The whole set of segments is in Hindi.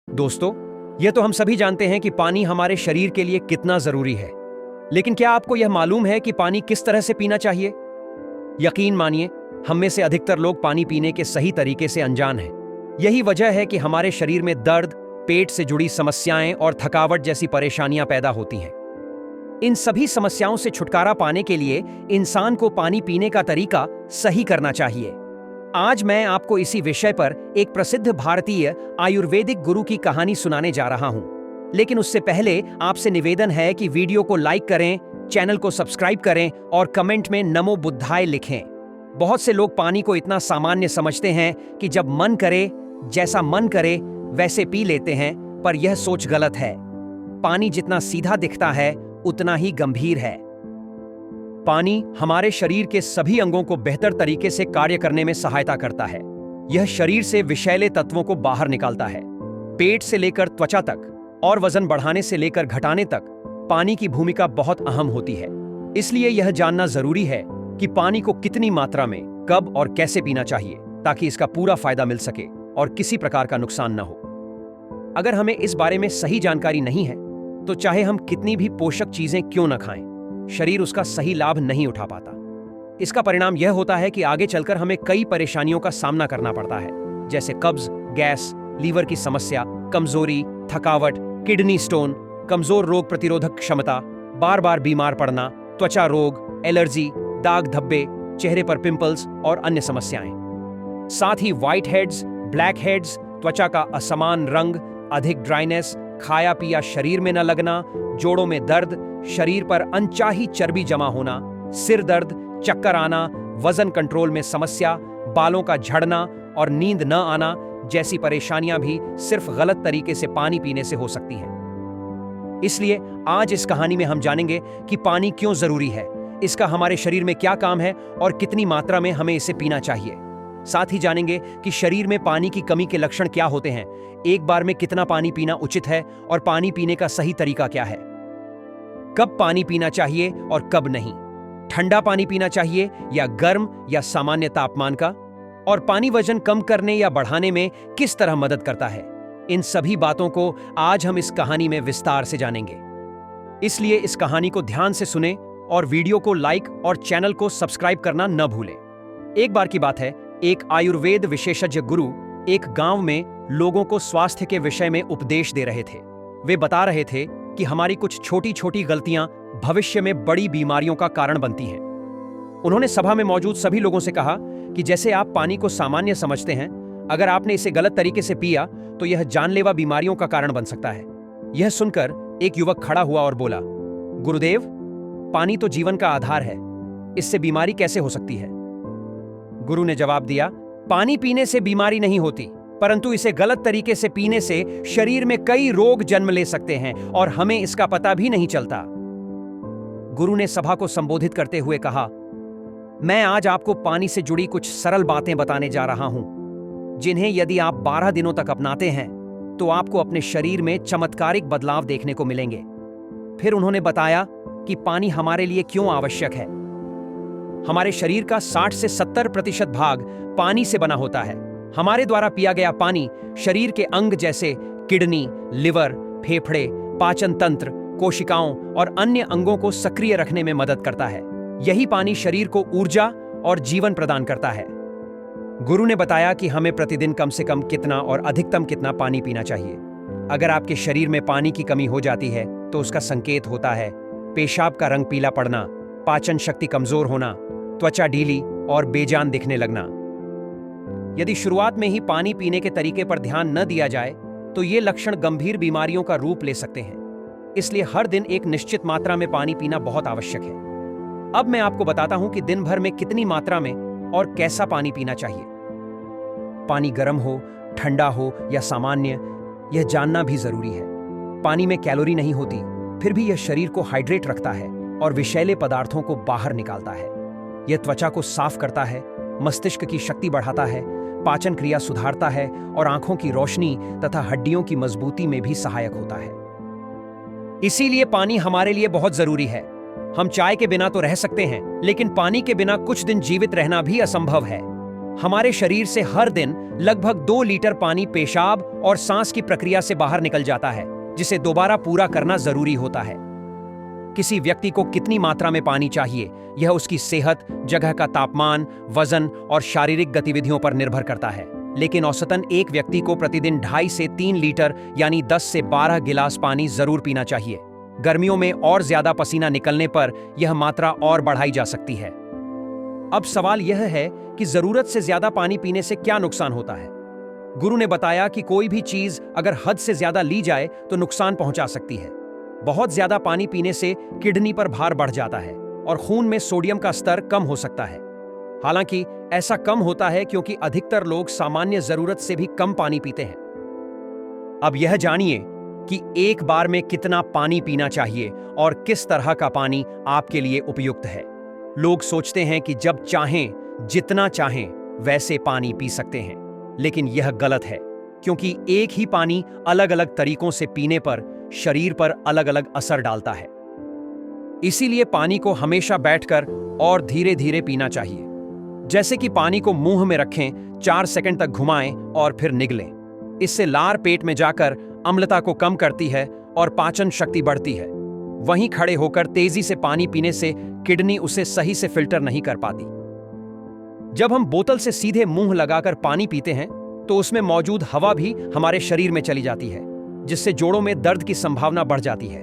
दोस्तों, यह तो हम सभी जानते हैं कि पानी हमारे शरीर के लिए कितना जरूरी है। लेकिन क्या आपको यह मालूम है कि पानी किस तरह से पीना चाहिए? यकीन मानिए, हम में से अधिकतर लोग पानी पीने के सही तरीके से अनजान हैं। यही वजह है कि हमारे शरीर में दर्द, पेट से जुड़ी समस्याएं और थकावट जैसी परेशानियां पैदा होती हैं। इन सभी समस्याओं से छुटकारा पाने के लिए इंसान को पानी पीने का तरीका सही करना चाहिए। आज मैं आपको इसी विषय पर एक प्रसिद्ध भारतीय आयुर्वेदिक गुरु की कहानी सुनाने जा रहा हूं। लेकिन उससे पहले आपसे निवेदन है कि वीडियो को लाइक करें, चैनल को सब्सक्राइब करें और कमेंट में नमो बुद्धाय लिखें। बहुत से लोग पानी को इतना सामान्य समझते हैं कि जब मन करे, जैसा मन करे वैसे पी लेते हैं, पर यह सोच गलत है। पानी जितना सीधा दिखता है उतना ही गंभीर है। पानी हमारे शरीर के सभी अंगों को बेहतर तरीके से कार्य करने में सहायता करता है। यह शरीर से विषैले तत्वों को बाहर निकालता है। पेट से लेकर त्वचा तक और वजन बढ़ाने से लेकर घटाने तक पानी की भूमिका बहुत अहम होती है। इसलिए यह जानना जरूरी है कि पानी को कितनी मात्रा में, कब और कैसे पीना चाहिए, ताकि इसका पूरा फायदा मिल सके और किसी प्रकार का नुकसान न हो। अगर हमें इस बारे में सही जानकारी नहीं है, तो चाहे हम कितनी भी पोषक चीजें क्यों न खाएं, शरीर उसका सही लाभ नहीं उठा पाता। इसका परिणाम यह होता है कि आगे चलकर हमें कई परेशानियों का सामना करना पड़ता है, जैसे कब्ज, गैस, लीवर की समस्या, कमजोरी, थकावट, किडनी स्टोन, कमजोर रोग प्रतिरोधक क्षमता, बार बार बीमार पड़ना, त्वचा रोग, एलर्जी, दाग धब्बे, चेहरे पर पिंपल्स और अन्य समस्याएं। साथ ही व्हाइट हेड्स, ब्लैक हेड्स, त्वचा का असमान रंग, अधिक ड्राइनेस, खाया पिया शरीर में न लगना, जोड़ों में दर्द, शरीर पर अनचाही चर्बी जमा होना, सिर दर्द, चक्कर आना, वजन कंट्रोल में समस्या, बालों का झड़ना और नींद न आना जैसी परेशानियां भी सिर्फ गलत तरीके से पानी पीने से हो सकती हैं। इसलिए आज इस कहानी में हम जानेंगे कि पानी क्यों जरूरी है, इसका हमारे शरीर में क्या काम है और कितनी मात्रा में हमें इसे पीना चाहिए। साथ ही जानेंगे कि शरीर में पानी की कमी के लक्षण क्या होते हैं, एक बार में कितना पानी पीना उचित है और पानी पीने का सही तरीका क्या है, कब पानी पीना चाहिए और कब नहीं, ठंडा पानी पीना चाहिए या गर्म या सामान्य तापमान का, और पानी वजन कम करने या बढ़ाने में किस तरह मदद करता है। इन सभी बातों को आज हम इस कहानी में विस्तार से जानेंगे। इसलिए इस कहानी को ध्यान से सुने और वीडियो को लाइक और चैनल को सब्सक्राइब करना न भूलें। एक बार की बात है, एक आयुर्वेद विशेषज्ञ गुरु एक गांव में लोगों को स्वास्थ्य के विषय में उपदेश दे रहे थे। वे बता रहे थे कि हमारी कुछ छोटी छोटी गलतियां भविष्य में बड़ी बीमारियों का कारण बनती हैं। उन्होंने सभा में मौजूद सभी लोगों से कहा कि जैसे आप पानी को सामान्य समझते हैं, अगर आपने इसे गलत तरीके से पिया तो यह जानलेवा बीमारियों का कारण बन सकता है। यह सुनकर एक युवक खड़ा हुआ और बोला, गुरुदेव, पानी तो जीवन का आधार है, इससे बीमारी कैसे हो सकती है? गुरु ने जवाब दिया, पानी पीने से बीमारी नहीं होती, परंतु इसे गलत तरीके से पीने से शरीर में कई रोग जन्म ले सकते हैं और हमें इसका पता भी नहीं चलता। गुरु ने सभा को संबोधित करते हुए कहा, मैं आज आपको पानी से जुड़ी कुछ सरल बातें बताने जा रहा हूं, जिन्हें यदि आप 12 दिनों तक अपनाते हैं तो आपको अपने शरीर में चमत्कारिक बदलाव देखने को मिलेंगे। फिर उन्होंने बताया कि पानी हमारे लिए क्यों आवश्यक है। हमारे शरीर का 60 से 70% भाग पानी से बना होता है। हमारे द्वारा पिया गया पानी शरीर के अंग जैसे किडनी, लिवर, फेफड़े, पाचन तंत्र, कोशिकाओं और अन्य अंगों को सक्रिय रखने में मदद करता है। यही पानी शरीर को ऊर्जा और जीवन प्रदान करता है। गुरु ने बताया कि हमें प्रतिदिन कम से कम कितना और अधिकतम कितना पानी पीना चाहिए। अगर आपके शरीर में पानी की कमी हो जाती है तो उसका संकेत होता है पेशाब का रंग पीला पड़ना, पाचन शक्ति कमजोर होना, त्वचा ढीली और बेजान दिखने लगना। यदि शुरुआत में ही पानी पीने के तरीके पर ध्यान न दिया जाए तो ये लक्षण गंभीर बीमारियों का रूप ले सकते हैं। इसलिए हर दिन एक निश्चित मात्रा में पानी पीना बहुत आवश्यक है। अब मैं आपको बताता हूं कि दिन भर में कितनी मात्रा में और कैसा पानी पीना चाहिए। पानी गर्म हो, ठंडा हो या सामान्य, यह जानना भी जरूरी है। पानी में कैलोरी नहीं होती, फिर भी यह शरीर को हाइड्रेट रखता है और विषैले पदार्थों को बाहर निकालता है। यह त्वचा को साफ करता है, मस्तिष्क की शक्ति बढ़ाता है, पाचन क्रिया सुधारता है और आंखों की रोशनी तथा हड्डियों की मजबूती में भी सहायक होता है। इसीलिए पानी हमारे लिए बहुत जरूरी है। हम चाय के बिना तो रह सकते हैं, लेकिन पानी के बिना कुछ दिन जीवित रहना भी असंभव है। हमारे शरीर से हर दिन लगभग 2 लीटर पानी पेशाब और सांस की प्रक्रिया से बाहर निकल जाता है, जिसे दोबारा पूरा करना जरूरी होता है। किसी व्यक्ति को कितनी मात्रा में पानी चाहिए, यह उसकी सेहत, जगह का तापमान, वजन और शारीरिक गतिविधियों पर निर्भर करता है। लेकिन औसतन एक व्यक्ति को प्रतिदिन 2.5 से 3 लीटर यानी 10 से 12 गिलास पानी जरूर पीना चाहिए। गर्मियों में और ज्यादा पसीना निकलने पर यह मात्रा और बढ़ाई जा सकती है। अब सवाल यह है कि जरूरत से ज्यादा पानी पीने से क्या नुकसान होता है। गुरु ने बताया कि कोई भी चीज अगर हद से ज्यादा ली जाए तो नुकसान पहुंचा सकती है। बहुत ज्यादा पानी पीने से किडनी पर भार बढ़ जाता है और खून में सोडियम का स्तर कम हो सकता है। हालांकि ऐसा कम होता है क्योंकि अधिकतर लोग सामान्य जरूरत से भी कम पानी पीते हैं। अब यह जानिए कि एक बार में कितना पानी पीना चाहिए और किस तरह का पानी आपके लिए उपयुक्त है। लोग सोचते हैं कि जब चाहें, जितना चाहें वैसे पानी पी सकते हैं, लेकिन यह गलत है, क्योंकि एक ही पानी अलग अलग तरीकों से पीने पर शरीर पर अलग अलग असर डालता है। इसीलिए पानी को हमेशा बैठकर और धीरे धीरे पीना चाहिए। जैसे कि पानी को मुंह में रखें, 4 सेकंड तक घुमाएं और फिर निगलें। इससे लार पेट में जाकर अम्लता को कम करती है और पाचन शक्ति बढ़ती है। वहीं खड़े होकर तेजी से पानी पीने से किडनी उसे सही से फिल्टर नहीं कर पाती। जब हम बोतल से सीधे मुंह लगाकर पानी पीते हैं तो उसमें मौजूद हवा भी हमारे शरीर में चली जाती है, जिससे जोड़ों में दर्द की संभावना बढ़ जाती है।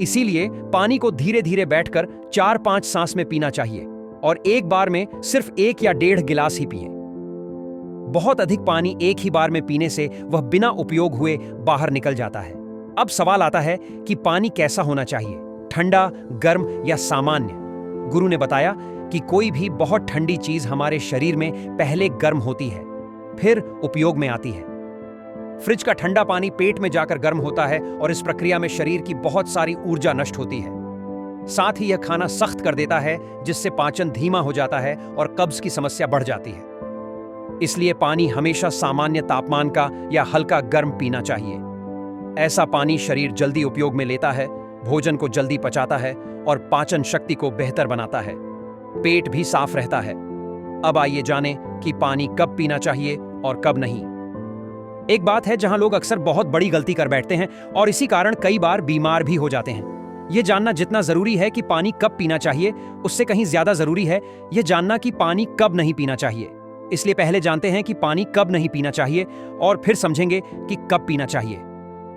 इसीलिए पानी को धीरे धीरे बैठकर 4-5 सांस में पीना चाहिए और एक बार में सिर्फ 1 या 1.5 गिलास ही पिएं। बहुत अधिक पानी एक ही बार में पीने से वह बिना उपयोग हुए बाहर निकल जाता है। अब सवाल आता है कि पानी कैसा होना चाहिए, ठंडा, गर्म या सामान्य। गुरु ने बताया कि कोई भी बहुत ठंडी चीज हमारे शरीर में पहले गर्म होती है, फिर उपयोग में आती है। फ्रिज का ठंडा पानी पेट में जाकर गर्म होता है और इस प्रक्रिया में शरीर की बहुत सारी ऊर्जा नष्ट होती है। साथ ही यह खाना सख्त कर देता है, जिससे पाचन धीमा हो जाता है और कब्ज की समस्या बढ़ जाती है। इसलिए पानी हमेशा सामान्य तापमान का या हल्का गर्म पीना चाहिए। ऐसा पानी शरीर जल्दी उपयोग में लेता है, भोजन को जल्दी पचाता है और पाचन शक्ति को बेहतर बनाता है। पेट भी साफ रहता है। अब आइए जानें कि पानी कब पीना चाहिए और कब नहीं। एक बात है जहां लोग अक्सर बहुत बड़ी गलती कर बैठते हैं और इसी कारण कई बार बीमार भी हो जाते हैं। यह जानना जितना जरूरी है कि पानी कब पीना चाहिए, उससे कहीं ज्यादा जरूरी है यह जानना कि पानी कब नहीं पीना चाहिए। इसलिए पहले जानते हैं कि पानी कब नहीं पीना चाहिए और फिर समझेंगे कि कब पीना चाहिए।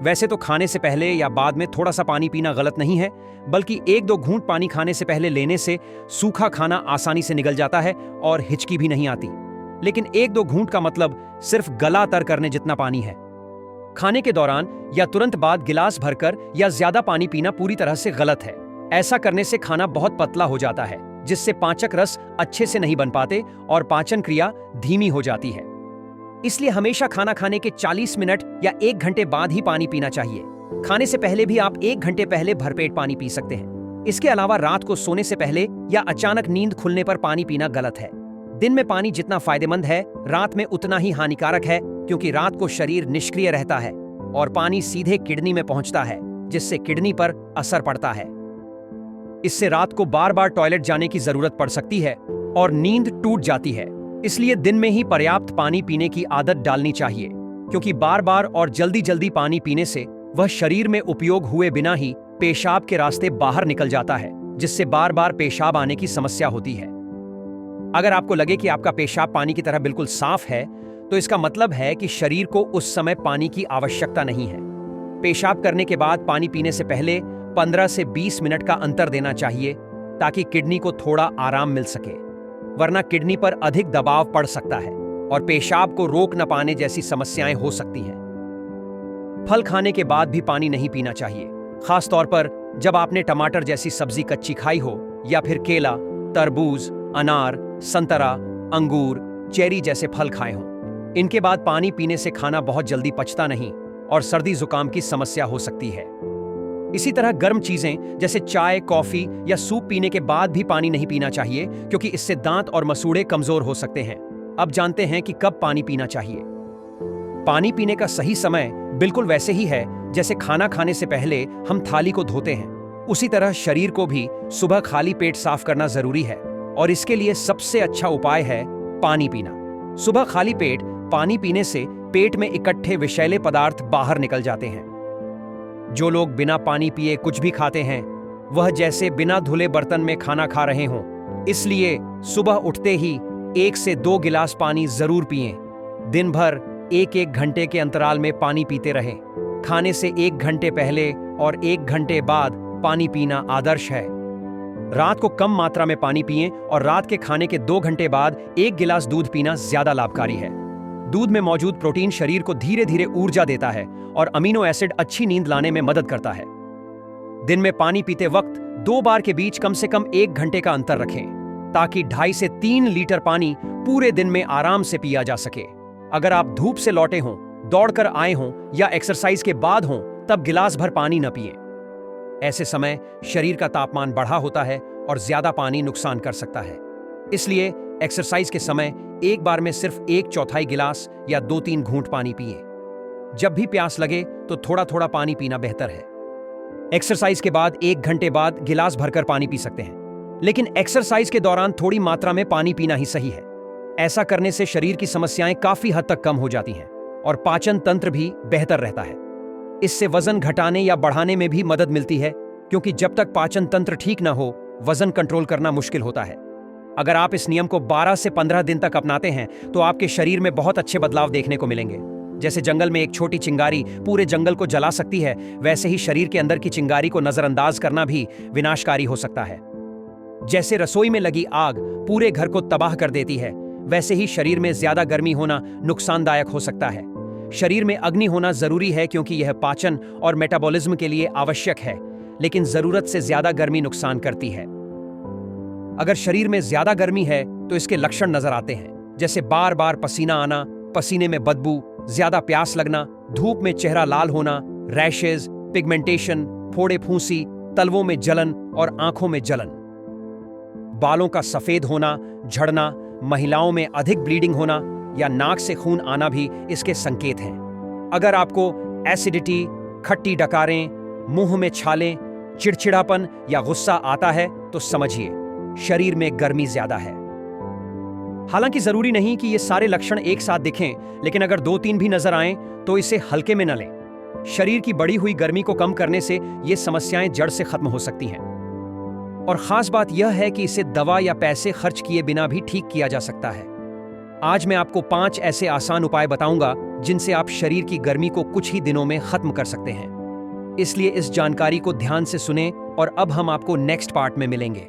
वैसे तो खाने से पहले या बाद में थोड़ा सा पानी पीना गलत नहीं है, बल्कि 1-2 घूंट पानी खाने से पहले लेने से सूखा खाना आसानी से निगल जाता है और हिचकी भी नहीं आती। लेकिन 1-2 घूंट का मतलब सिर्फ गला तर करने जितना पानी है। खाने के दौरान या तुरंत बाद गिलास भरकर या ज्यादा पानी पीना पूरी तरह से गलत है। ऐसा करने से खाना बहुत पतला हो जाता है, जिससे पाचक रस अच्छे से नहीं बन पाते और पाचन क्रिया धीमी हो जाती है। इसलिए हमेशा खाना खाने के 40 मिनट या 1 घंटे बाद ही पानी पीना चाहिए। खाने से पहले भी आप 1 घंटे पहले भरपेट पानी पी सकते हैं। इसके अलावा रात को सोने से पहले या अचानक नींद खुलने पर पानी पीना गलत है। दिन में पानी जितना फायदेमंद है, रात में उतना ही हानिकारक है, क्योंकि रात को शरीर निष्क्रिय रहता है और पानी सीधे किडनी में पहुंचता है, जिससे किडनी पर असर पड़ता है। इससे रात को बार बार टॉयलेट जाने की जरूरत पड़ सकती है और नींद टूट जाती है। इसलिए दिन में ही पर्याप्त पानी पीने की आदत डालनी चाहिए, क्योंकि बार बार और जल्दी जल्दी पानी पीने से वह शरीर में उपयोग हुए बिना ही पेशाब के रास्ते बाहर निकल जाता है, जिससे बार बार पेशाब आने की समस्या होती है। अगर आपको लगे कि आपका पेशाब पानी की तरह बिल्कुल साफ है, तो इसका मतलब है कि शरीर को उस समय पानी की आवश्यकता नहीं है। पेशाब करने के बाद पानी पीने से पहले 15 से 20 मिनट का अंतर देना चाहिए, ताकि किडनी को थोड़ा आराम मिल सके, वरना किडनी पर अधिक दबाव पड़ सकता है और पेशाब को रोक न पाने जैसी समस्याएं हो सकती हैं। फल खाने के बाद भी पानी नहीं पीना चाहिए, खास तौर पर जब आपने टमाटर जैसी सब्जी कच्ची खाई हो या फिर केला, तरबूज, अनार, संतरा, अंगूर, चेरी जैसे फल खाए हों। इनके बाद पानी पीने से खाना बहुत जल्दी पचता नहीं और सर्दी जुकाम की समस्या हो सकती है। इसी तरह गर्म चीजें जैसे चाय, कॉफी या सूप पीने के बाद भी पानी नहीं पीना चाहिए, क्योंकि इससे दांत और मसूड़े कमजोर हो सकते हैं। अब जानते हैं कि कब पानी पीना चाहिए। पानी पीने का सही समय बिल्कुल वैसे ही है जैसे खाना खाने से पहले हम थाली को धोते हैं। उसी तरह शरीर को भी सुबह खाली पेट साफ करना जरूरी है और इसके लिए सबसे अच्छा उपाय है पानी पीना। सुबह खाली पेट पानी पीने से पेट में इकट्ठे विषैले पदार्थ बाहर निकल जाते हैं। जो लोग बिना पानी पिए कुछ भी खाते हैं वह जैसे बिना धुले बर्तन में खाना खा रहे हों। इसलिए सुबह उठते ही 1 से 2 गिलास पानी जरूर पिएं। दिन भर 1-1 घंटे के अंतराल में पानी पीते रहें। खाने से 1 घंटे पहले और 1 घंटे बाद पानी पीना आदर्श है। रात को कम मात्रा में पानी पिएं और रात के खाने के 2 घंटे बाद 1 गिलास दूध पीना ज्यादा लाभकारी है। दूध में मौजूद प्रोटीन शरीर को धीरे धीरे ऊर्जा देता है और अमीनो एसिड अच्छी नींद लाने में मदद करता है। दिन में पानी पीते वक्त 2 बार के बीच कम से कम 1 घंटे का अंतर रखें ताकि 2.5 से 3 लीटर पानी पूरे दिन में आराम से पिया जा सके। अगर आप धूप से लौटे हों, दौड़कर आए हों या एक्सरसाइज के बाद हों, तब गिलास भर पानी न पिएं। ऐसे समय शरीर का तापमान बढ़ा होता है और ज्यादा पानी नुकसान कर सकता है। इसलिए एक्सरसाइज के समय एक बार में सिर्फ 1/4 गिलास या 2-3 घूंट पानी पिएं। जब भी प्यास लगे तो थोड़ा थोड़ा पानी पीना बेहतर है। एक्सरसाइज के बाद 1 घंटे बाद गिलास भरकर पानी पी सकते हैं, लेकिन एक्सरसाइज के दौरान थोड़ी मात्रा में पानी पीना ही सही है। ऐसा करने से शरीर की समस्याएं काफी हद तक कम हो जाती हैं और पाचन तंत्र भी बेहतर रहता है। इससे वजन घटाने या बढ़ाने में भी मदद मिलती है, क्योंकि जब तक पाचन तंत्र ठीक ना हो वजन कंट्रोल करना मुश्किल होता है। अगर आप इस नियम को 12 से 15 दिन तक अपनाते हैं तो आपके शरीर में बहुत अच्छे बदलाव देखने को मिलेंगे। जैसे जंगल में एक छोटी चिंगारी पूरे जंगल को जला सकती है, वैसे ही शरीर के अंदर की चिंगारी को नजरअंदाज करना भी विनाशकारी हो सकता है। जैसे रसोई में लगी आग पूरे घर को तबाह कर देती है, वैसे ही शरीर में ज्यादा गर्मी होना नुकसानदायक हो सकता है। शरीर में अग्नि होना जरूरी है क्योंकि यह पाचन और मेटाबॉलिज्म के लिए आवश्यक है, लेकिन जरूरत से ज्यादा गर्मी नुकसान करती है। अगर शरीर में ज्यादा गर्मी है तो इसके लक्षण नजर आते हैं, जैसे बार बार पसीना आना, पसीने में बदबू, ज्यादा प्यास लगना, धूप में चेहरा लाल होना, रैशेज, पिगमेंटेशन, फोड़े फूंसी, तलवों में जलन और आंखों में जलन, बालों का सफेद होना, झड़ना, महिलाओं में अधिक ब्लीडिंग होना या नाक से खून आना भी इसके संकेत हैं। अगर आपको एसिडिटी, खट्टी डकारें, मुंह में छालें, चिड़चिड़ापन या गुस्सा आता है तो समझिए शरीर में गर्मी ज्यादा है। हालांकि जरूरी नहीं कि ये सारे लक्षण एक साथ दिखें, लेकिन अगर 2-3 भी नजर आएं तो इसे हल्के में न लें। शरीर की बढ़ी हुई गर्मी को कम करने से ये समस्याएं जड़ से खत्म हो सकती हैं। और खास बात यह है कि इसे दवा या पैसे खर्च किए बिना भी ठीक किया जा सकता है। आज मैं आपको 5 ऐसे आसान उपाय बताऊंगा जिनसे आप शरीर की गर्मी को कुछ ही दिनों में खत्म कर सकते हैं। इसलिए इस जानकारी को ध्यान से सुनें और अब हम आपको नेक्स्ट पार्ट में मिलेंगे।